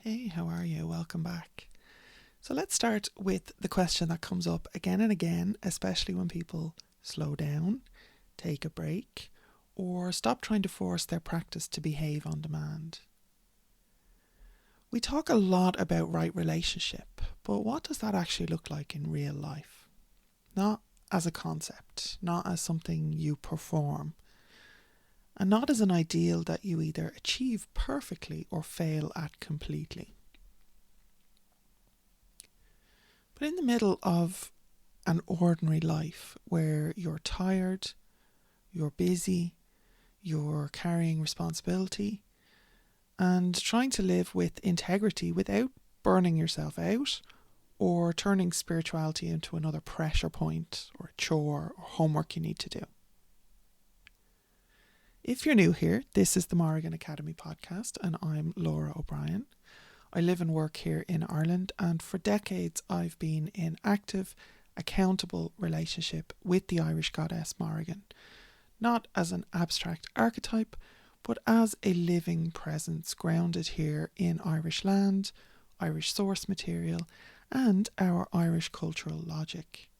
Hey, how are you? Welcome back. So let's start with the question that comes up again and again, especially when people slow down, take a break, or stop trying to force their practice to behave on demand. We talk a lot about right relationship, but what does that actually look like in real life? Not as a concept, not as something you perform, and not as an ideal that you either achieve perfectly or fail at completely. But in the middle of an ordinary life where you're tired, you're busy, you're carrying responsibility, and trying to live with integrity without burning yourself out or turning spirituality into another pressure point or a chore or homework you need to do. If you're new here, this is the Morrigan Academy Podcast, and I'm Lora O'Brien. I live and work here in Ireland, and for decades I've been in active, accountable relationship with the Irish goddess Mórrígan, not as an abstract archetype, but as a living presence grounded here in Irish land, Irish source material, and our Irish cultural logic.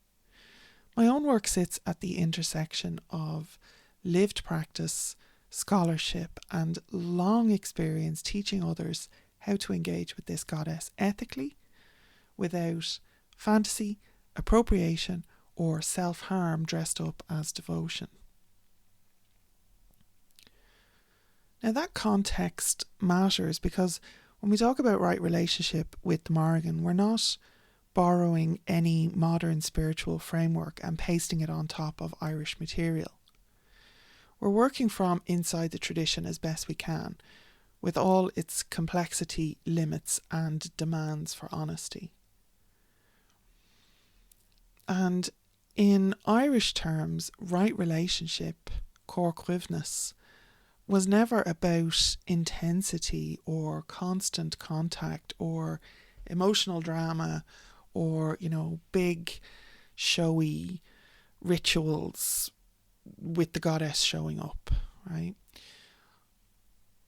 My own work sits at the intersection of lived practice, scholarship, and long experience teaching others how to engage with this goddess ethically, without fantasy, appropriation, or self-harm dressed up as devotion. Now that context matters because when we talk about right relationship with Mórrígan, we're not borrowing any modern spiritual framework and pasting it on top of Irish material. We're working from inside the tradition as best we can, with all its complexity, limits, and demands for honesty. And in Irish terms, right relationship, cór was never about intensity or constant contact or emotional drama or, big, showy rituals with the goddess showing up, right?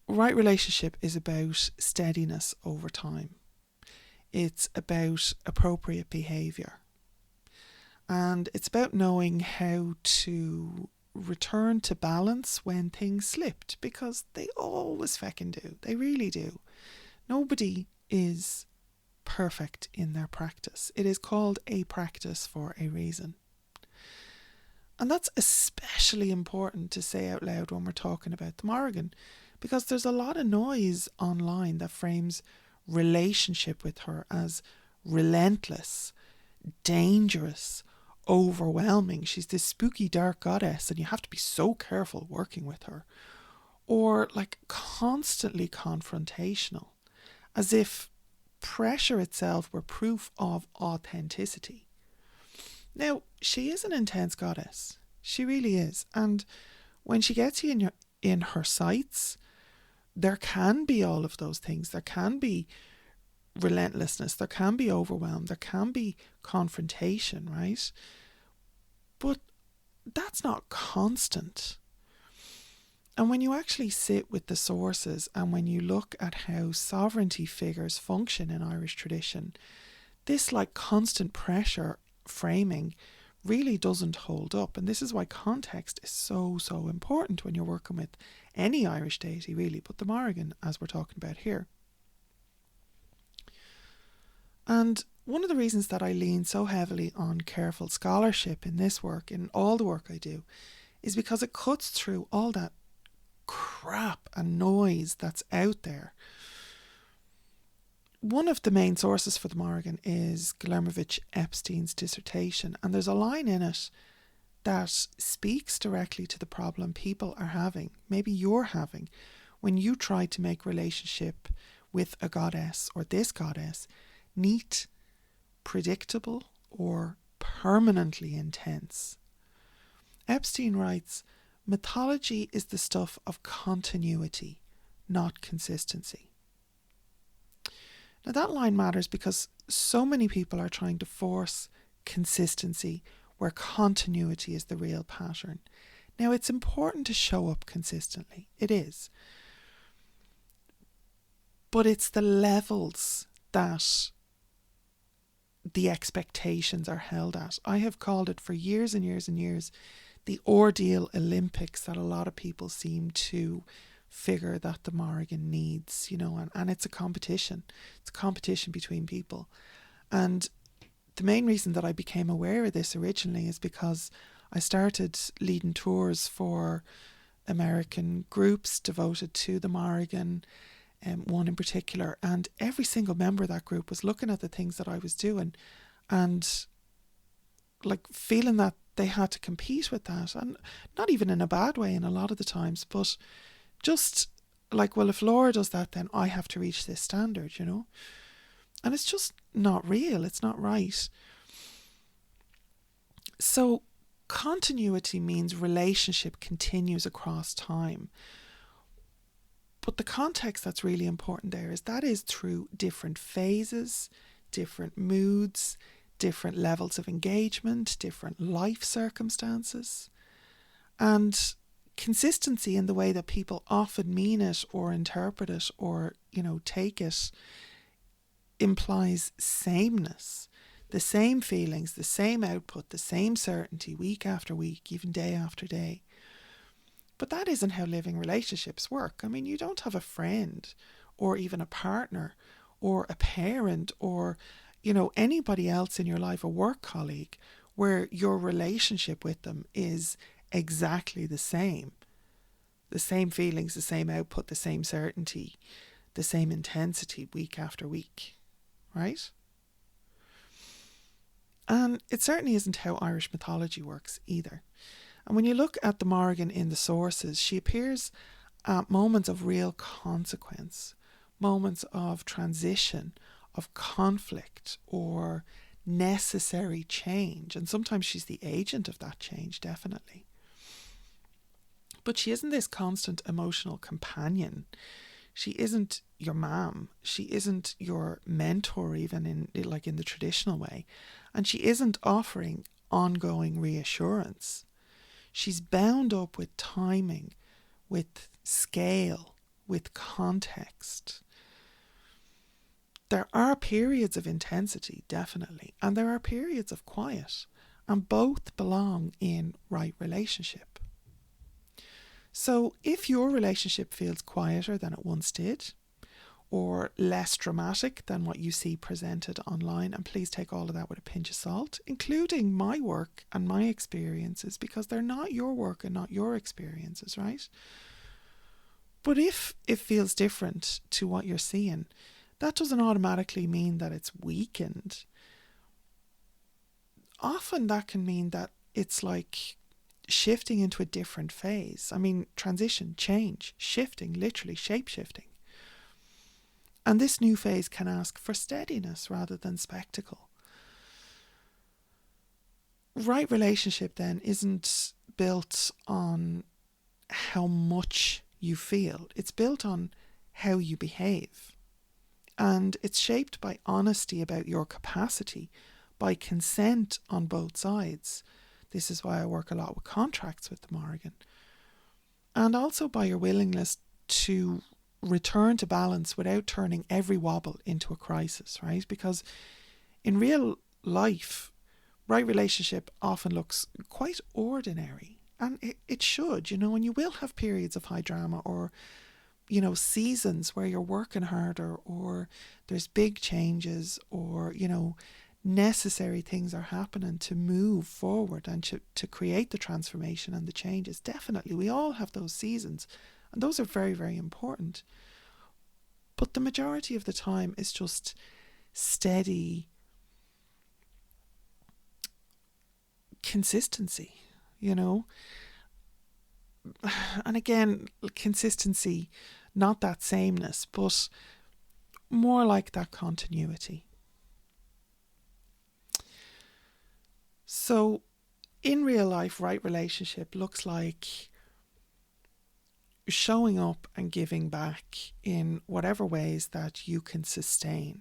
Right relationship is about steadiness over time. It's about appropriate behaviour. And it's about knowing how to return to balance when things slipped, because they always feckin' do. They really do. Nobody is perfect in their practice. It is called a practice for a reason. And that's especially important to say out loud when we're talking about the Mórrígan, because there's a lot of noise online that frames relationship with her as relentless, dangerous, overwhelming. She's this spooky dark goddess and you have to be so careful working with her. Or like constantly confrontational, as if pressure itself were proof of authenticity. Now, she is an intense goddess. She really is. And when she gets you in her sights, there can be all of those things. There can be relentlessness. There can be overwhelm. There can be confrontation, right? But that's not constant. And when you actually sit with the sources and when you look at how sovereignty figures function in Irish tradition, this like constant pressure framing really doesn't hold up. And this is why context is so important when you're working with any Irish deity really, but the Mórrígan as we're talking about here. And one of the reasons that I lean so heavily on careful scholarship in this work, in all the work I do, is because it cuts through all that crap and noise that's out there. One of the main sources for the Mórrígan is Gulermovich Epstein's dissertation, and there's a line in it that speaks directly to the problem people are having, maybe you're having, when you try to make relationship with a goddess or this goddess neat, predictable, or permanently intense. Epstein writes, mythology is the stuff of continuity, not consistency. Now that line matters because so many people are trying to force consistency where continuity is the real pattern. Now it's important to show up consistently. It is. but it's the levels that the expectations are held at. I have called it for years and years and years the ordeal Olympics that a lot of people seem to figure that the Mórrígan needs, and it's a competition. It's a competition between people. And the main reason that I became aware of this originally is because I started leading tours for American groups devoted to the Mórrígan, one in particular, and every single member of that group was looking at the things that I was doing and like feeling that they had to compete with that, and not even in a bad way in a lot of the times, but just like, well, if Lora does that, then I have to reach this standard, and it's just not real. It's not right. So continuity means relationship continues across time. But the context that's really important there is that is through different phases, different moods, different levels of engagement, different life circumstances. And consistency in the way that people often mean it or interpret it or, take it implies sameness. The same feelings, the same output, the same certainty week after week, even day after day. But that isn't how living relationships work. I mean, you don't have a friend or even a partner or a parent or, anybody else in your life, a work colleague, where your relationship with them is exactly the same. The same feelings, the same output, the same certainty, the same intensity week after week, right? And it certainly isn't how Irish mythology works either. And when you look at the Mórrigan in the sources, she appears at moments of real consequence, moments of transition, of conflict or necessary change. And sometimes she's the agent of that change, definitely. But she isn't this constant emotional companion. She isn't your mom. She isn't your mentor, even in the traditional way. And she isn't offering ongoing reassurance. She's bound up with timing, with scale, with context. There are periods of intensity, definitely, and there are periods of quiet, and both belong in right relationship. So if your relationship feels quieter than it once did, or less dramatic than what you see presented online, and please take all of that with a pinch of salt, including my work and my experiences, because they're not your work and not your experiences, right? But if it feels different to what you're seeing, that doesn't automatically mean that it's weakened. Often that can mean that it's like shifting into a different phase. I mean, transition, change, shifting, literally shape-shifting. And this new phase can ask for steadiness rather than spectacle. Right relationship then isn't built on how much you feel. It's built on how you behave. And it's shaped by honesty about your capacity, by consent on both sides. This is why I work a lot with contracts with the Mórrigan. And also by your willingness to return to balance without turning every wobble into a crisis, right? Because in real life, right relationship often looks quite ordinary, and it should, and you will have periods of high drama or, seasons where you're working harder or there's big changes or, necessary things are happening to move forward and to create the transformation and the changes. Definitely, we all have those seasons. And those are very, very important. But the majority of the time is just steady consistency, And again, consistency, not that sameness, but more like that continuity. So in real life, right relationship looks like showing up and giving back in whatever ways that you can sustain.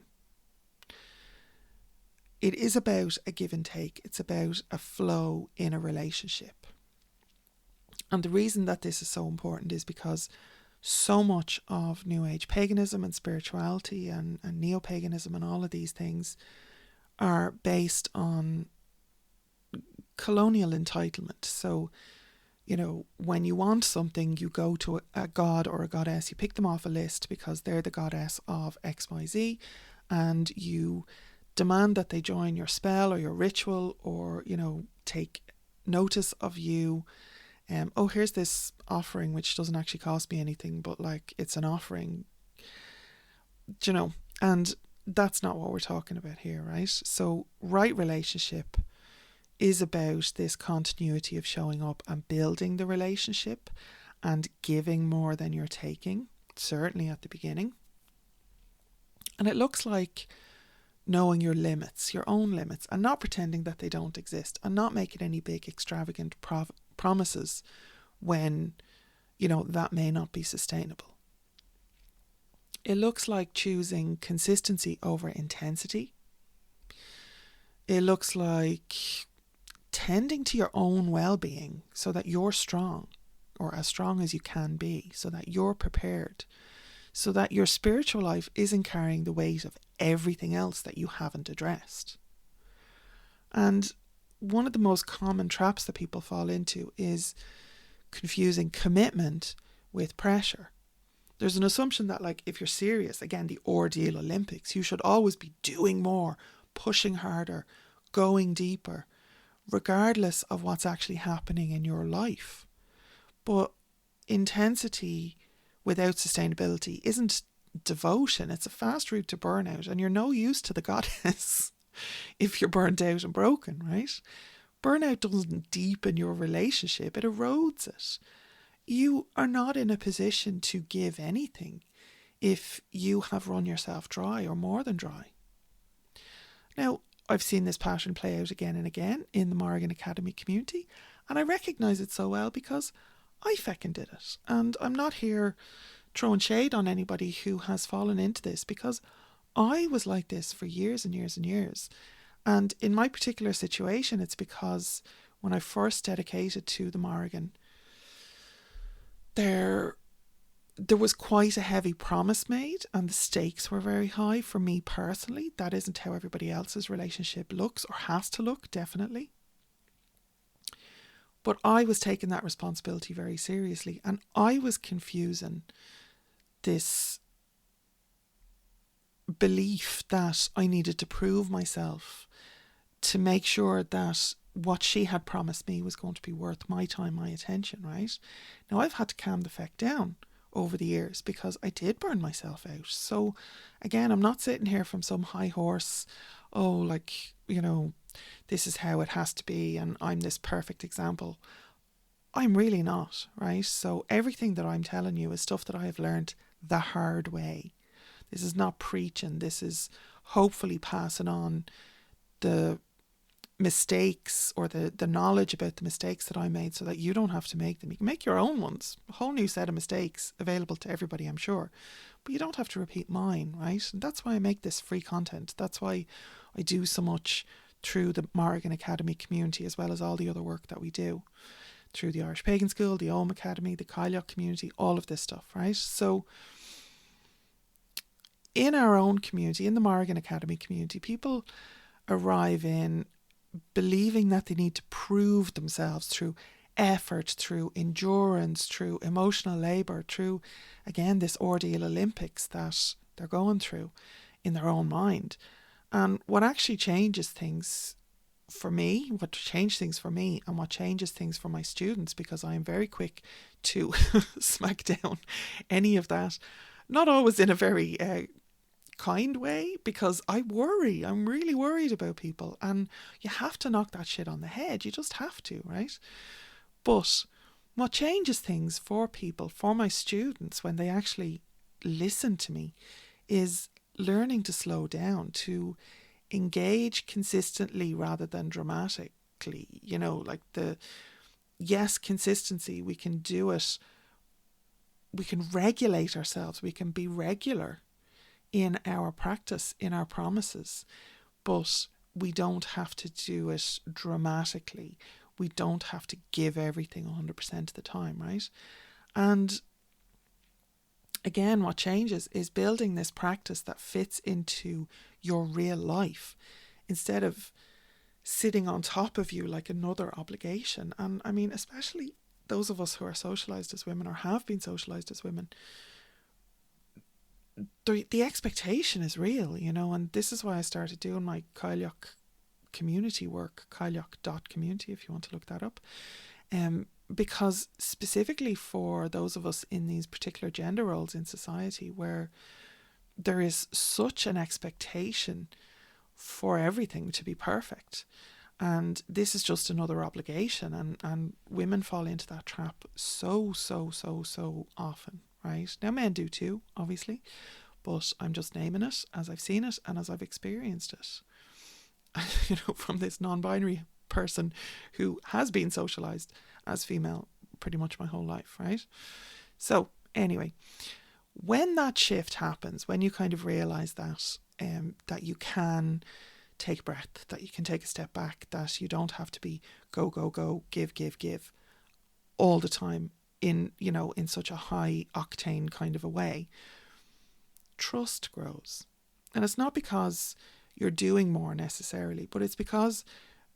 It is about a give and take. It's about a flow in a relationship. And the reason that this is so important is because so much of New Age paganism and spirituality and neo-paganism and all of these things are based on colonial entitlement. So, when you want something, you go to a god or a goddess, you pick them off a list because they're the goddess of XYZ, and you demand that they join your spell or your ritual, or, take notice of you. Here's this offering which doesn't actually cost me anything, but it's an offering, and that's not what we're talking about here, right? So right relationship is about this continuity of showing up and building the relationship and giving more than you're taking, certainly at the beginning. And it looks like knowing your limits, your own limits, and not pretending that they don't exist, and not making any big extravagant promises when, that may not be sustainable. It looks like choosing consistency over intensity. It looks like tending to your own well-being so that you're strong, or as strong as you can be, so that you're prepared, so that your spiritual life isn't carrying the weight of everything else that you haven't addressed. And one of the most common traps that people fall into is confusing commitment with pressure. There's an assumption that if you're serious, again, the ordeal Olympics, you should always be doing more, pushing harder, going deeper, regardless of what's actually happening in your life. But intensity without sustainability isn't devotion. It's a fast route to burnout, and you're no use to the goddess if you're burnt out and broken, right? Burnout doesn't deepen your relationship, it erodes it. You are not in a position to give anything if you have run yourself dry or more than dry. Now, I've seen this pattern play out again and again in the Morrigan Academy community, and I recognise it so well because I feckin' did it. And I'm not here throwing shade on anybody who has fallen into this, because I was like this for years and years and years. And in my particular situation, it's because when I first dedicated to the Morrigan, there was quite a heavy promise made, and the stakes were very high for me personally. That isn't how everybody else's relationship looks or has to look, definitely. But I was taking that responsibility very seriously, and I was confusing this belief that I needed to prove myself to make sure that what she had promised me was going to be worth my time, my attention, right? Now, I've had to calm the feck down over the years because I did burn myself out. So again, I'm not sitting here from some high horse, this is how it has to be and I'm this perfect example. I'm really not, right? So everything that I'm telling you is stuff that I have learned the hard way. This is not preaching. This is hopefully passing on the mistakes or the knowledge about the mistakes that I made so that you don't have to make them. You can make your own ones, a whole new set of mistakes available to everybody, I'm sure, but you don't have to repeat mine, right? And that's why I make this free content. That's why I do so much through the Morrigan Academy community, as well as all the other work that we do through the Irish Pagan School, the Ohm Academy, the Cailleach community, all of this stuff, right? So in our own community, in the Morrigan Academy community, people arrive in believing that they need to prove themselves through effort, through endurance, through emotional labour, through, again, this ordeal Olympics that they're going through in their own mind. And what actually changes things for me, what changes things for me and what changes things for my students, because I am very quick to smack down any of that, not always in a very kind way, because I'm really worried about people, and you have to knock that shit on the head. You just have to, right? But what changes things for people, for my students, when they actually listen to me, is learning to slow down, to engage consistently rather than dramatically. Consistency, we can do it, we can regulate ourselves, we can be regular in our practice, in our promises, but we don't have to do it dramatically. We don't have to give everything 100% of the time, right? And again, what changes is building this practice that fits into your real life instead of sitting on top of you like another obligation. And I mean, especially those of us who are socialized as women or have been socialized as women, the expectation is real, you know, and this is why I started doing my Cailleach community work, cailleach.community if you want to look that up. Because specifically for those of us in these particular gender roles in society where there is such an expectation for everything to be perfect, and this is just another obligation, and women fall into that trap so often, right? Now men do too, obviously, but I'm just naming it as I've seen it and as I've experienced it. You know, from this non-binary person who has been socialized as female pretty much my whole life, right? So anyway, when that shift happens, when you kind of realize that that you can take a breath, that you can take a step back, that you don't have to be go, give all the time in, you know, in such a high octane kind of a way, trust grows. And it's not because you're doing more necessarily, but it's because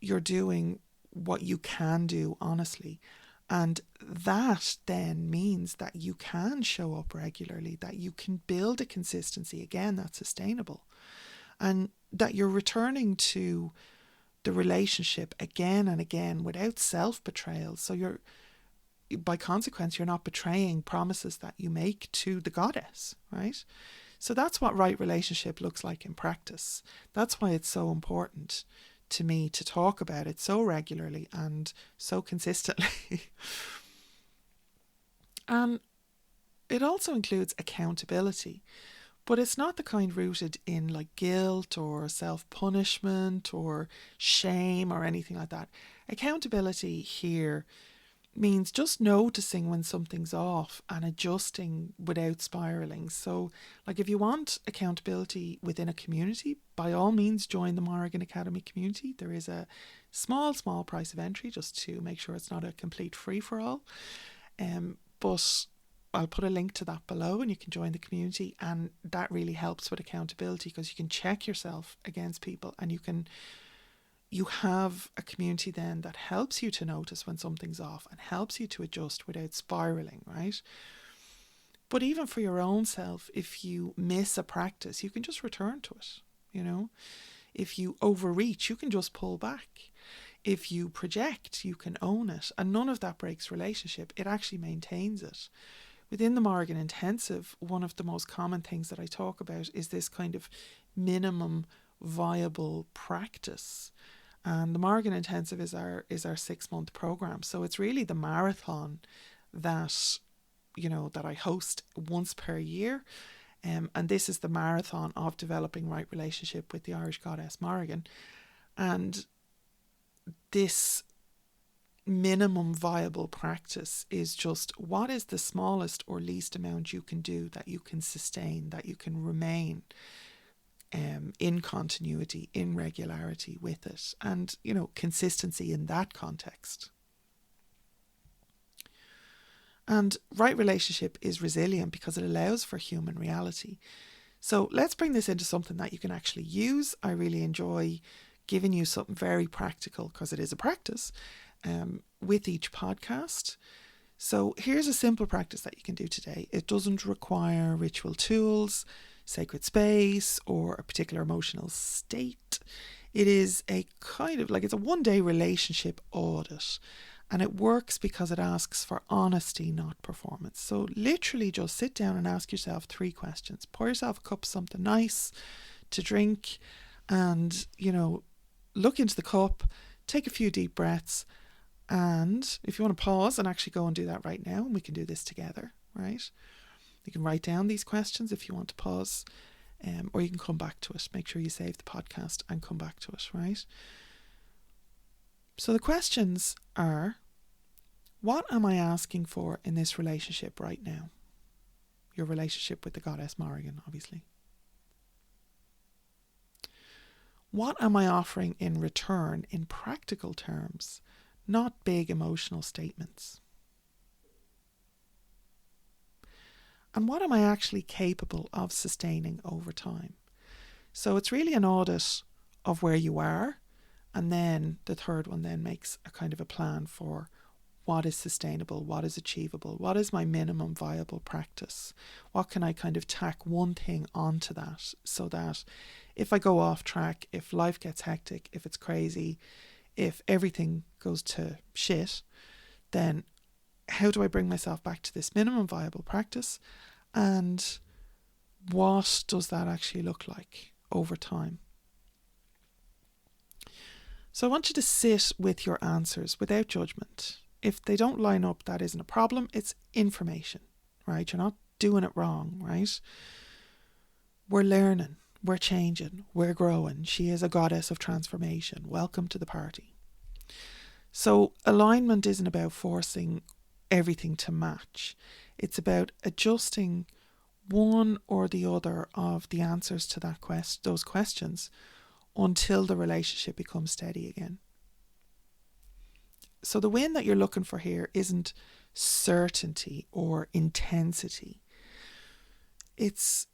you're doing what you can do honestly. And that then means that you can show up regularly, that you can build a consistency, again, that's sustainable, and that you're returning to the relationship again and again without self-betrayal. So you're, by consequence, you're not betraying promises that you make to the goddess, right? So that's what right relationship looks like in practice. That's why it's so important to me to talk about it so regularly and so consistently. And it also includes accountability, but it's not the kind rooted in like guilt or self-punishment or shame or anything like that. Accountability here means just noticing when something's off and adjusting without spiraling. So like if you want accountability within a community, by all means join the Morrigan Academy community. There is a small price of entry just to make sure it's not a complete free-for-all. But I'll put a link to that below and you can join the community, and that really helps with accountability because you can check yourself against people and you have a community then that helps you to notice when something's off and helps you to adjust without spiraling, right? But even for your own self, if you miss a practice, you can just return to it, you know? If you overreach, you can just pull back. If you project, you can own it. And none of that breaks relationship. It actually maintains it. Within the Morrigan Intensive, one of the most common things that I talk about is this kind of minimum viable practice. And the Morrigan Intensive is our 6-month program. So it's really the marathon that, you know, that I host once per year. And this is the marathon of developing right relationship with the Irish goddess Mórrígan. And this minimum viable practice is just what is the smallest or least amount you can do that you can sustain, that you can remain in continuity, in regularity with it, and, you know, consistency in that context. And right relationship is resilient because it allows for human reality. So let's bring this into something that you can actually use. I really enjoy giving you something very practical because it is a practice with each podcast. So here's a simple practice that you can do today. It doesn't require ritual tools, sacred space, or a particular emotional state. It is a kind of like, it's a one-day relationship audit, and it works because it asks for honesty, not performance. So literally just sit down and ask yourself 3 questions. Pour yourself a cup of something nice to drink and, you know, look into the cup, take a few deep breaths, and if you want to pause and actually go and do that right now, and we can do this together, right? You can write down these questions if you want to pause, or you can come back to it. Make sure you save the podcast and come back to it, right? So the questions are, what am I asking for in this relationship right now? Your relationship with the goddess Mórrígan, obviously. What am I offering in return in practical terms, not big emotional statements? And what am I actually capable of sustaining over time? So it's really an audit of where you are. And then the third one then makes a kind of a plan for what is sustainable, what is achievable, what is my minimum viable practice? What can I kind of tack one thing onto that so that if I go off track, if life gets hectic, if it's crazy, if everything goes to shit, then how do I bring myself back to this minimum viable practice? And what does that actually look like over time? So I want you to sit with your answers without judgment. If they don't line up, that isn't a problem. It's information, right? You're not doing it wrong, right? We're learning, we're changing, we're growing. She is a goddess of transformation. Welcome to the party. So alignment isn't about forcing everything to match. It's about adjusting one or the other of the answers to those questions until the relationship becomes steady again. So the win that you're looking for here isn't certainty or intensity. It's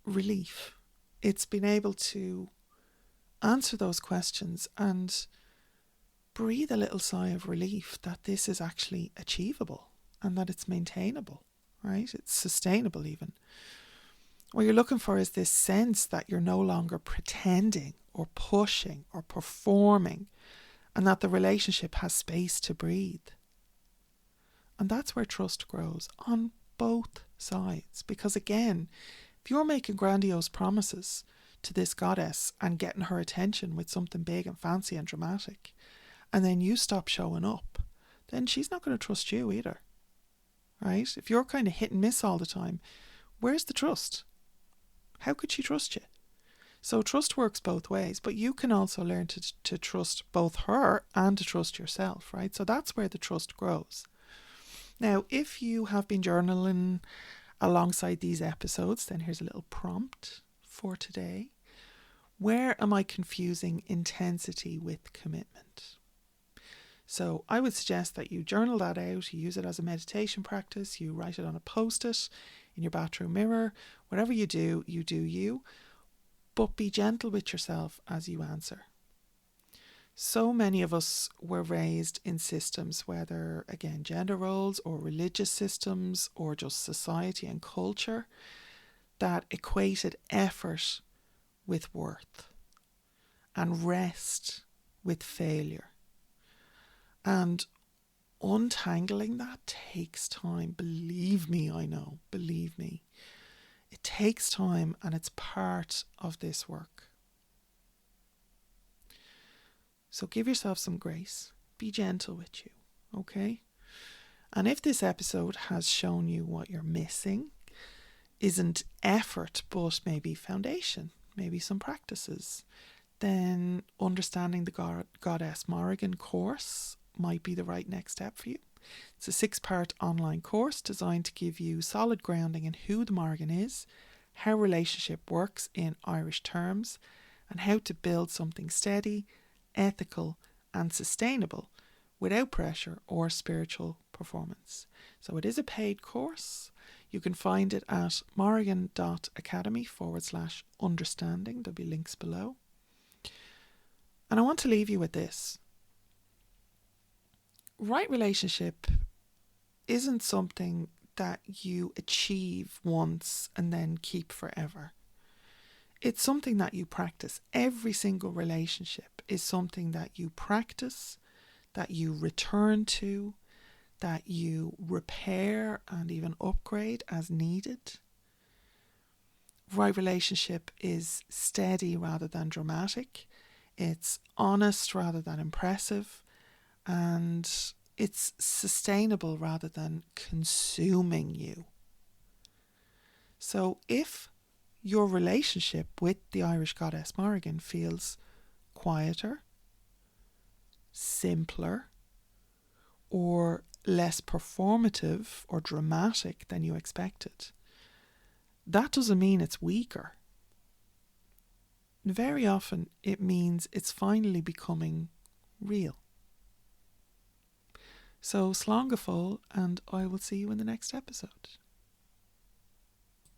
relief. It's being able to answer those questions and breathe a little sigh of relief that this is actually achievable and that it's maintainable, right? It's sustainable even. What you're looking for is this sense that you're no longer pretending or pushing or performing, and that the relationship has space to breathe. And that's where trust grows on both sides. Because again, if you're making grandiose promises to this goddess and getting her attention with something big and fancy and dramatic, and then you stop showing up, then she's not going to trust you either, right? If you're kind of hit and miss all the time, where's the trust? How could she trust you? So trust works both ways, but you can also learn to trust both her and to trust yourself, right? So that's where the trust grows. Now, if you have been journaling alongside these episodes, then here's a little prompt for today. Where am I confusing intensity with commitment? So I would suggest that you journal that out, you use it as a meditation practice, you write it on a post-it in your bathroom mirror. Whatever you do you. But be gentle with yourself as you answer. So many of us were raised in systems, whether, again, gender roles or religious systems or just society and culture, that equated effort with worth and rest with failure. And untangling that takes time. Believe me, I know. Believe me. It takes time and it's part of this work. So give yourself some grace. Be gentle with you, okay? And if this episode has shown you what you're missing isn't effort, but maybe foundation, maybe some practices, then understanding the Goddess Mórrígan course might be the right next step for you. It's a 6-part online course designed to give you solid grounding in who the Mórrigan is, how relationship works in Irish terms, and how to build something steady, ethical, and sustainable without pressure or spiritual performance. So it is a paid course. You can find it at morrigan.academy/understanding. There'll be links below. And I want to leave you with this. Right relationship isn't something that you achieve once and then keep forever. It's something that you practice. Every single relationship is something that you practice, that you return to, that you repair and even upgrade as needed. Right relationship is steady rather than dramatic. It's honest rather than impressive. And it's sustainable rather than consuming you. So if your relationship with the Irish goddess Mórrigan feels quieter, simpler, or less performative or dramatic than you expected, that doesn't mean it's weaker. Very often it means it's finally becoming real. So slán go fóill, and I will see you in the next episode.